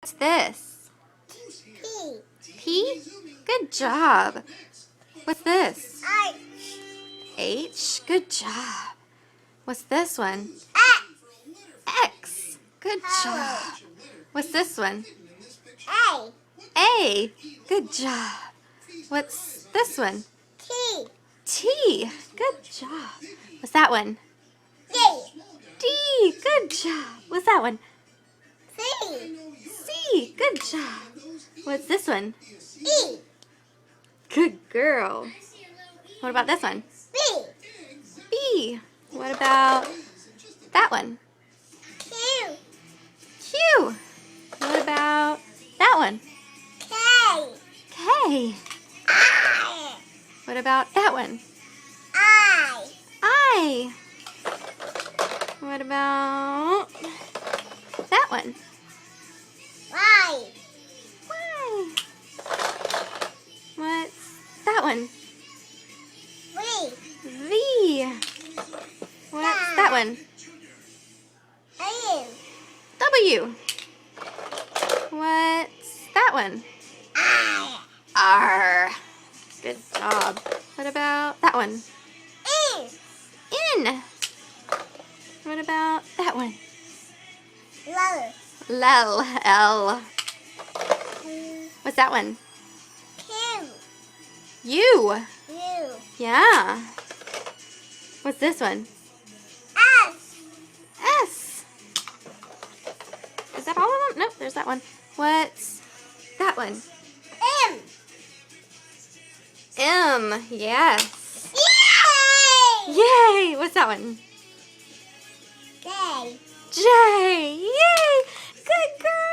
What's this? P. P? Good job. What's this? I. H? Good job. What's this one? X. Good job. What's this one? A. A. Good job. What's this one? T. T. Good job. What's that one? D. D. Good job. What's that one? C. C. Good job. What's this one? E. Good girl. What about this one? B. B. What about that one? Q. Q. What about that one? K. K. I. What about that one? I. I. What about that one? Y. Y. What's that one? V. V. What's that one? A. W. What's that one? I. R. Good job. What about that one? E. N. What about that one? L. L. L. What's that one? Q. U. U. Yeah. What's this one? S. S. Is that all of them? Nope, there's that one. What's that one? M. M. Yes. Yay! Yay! What's that one? J. J. Yay! Good girl!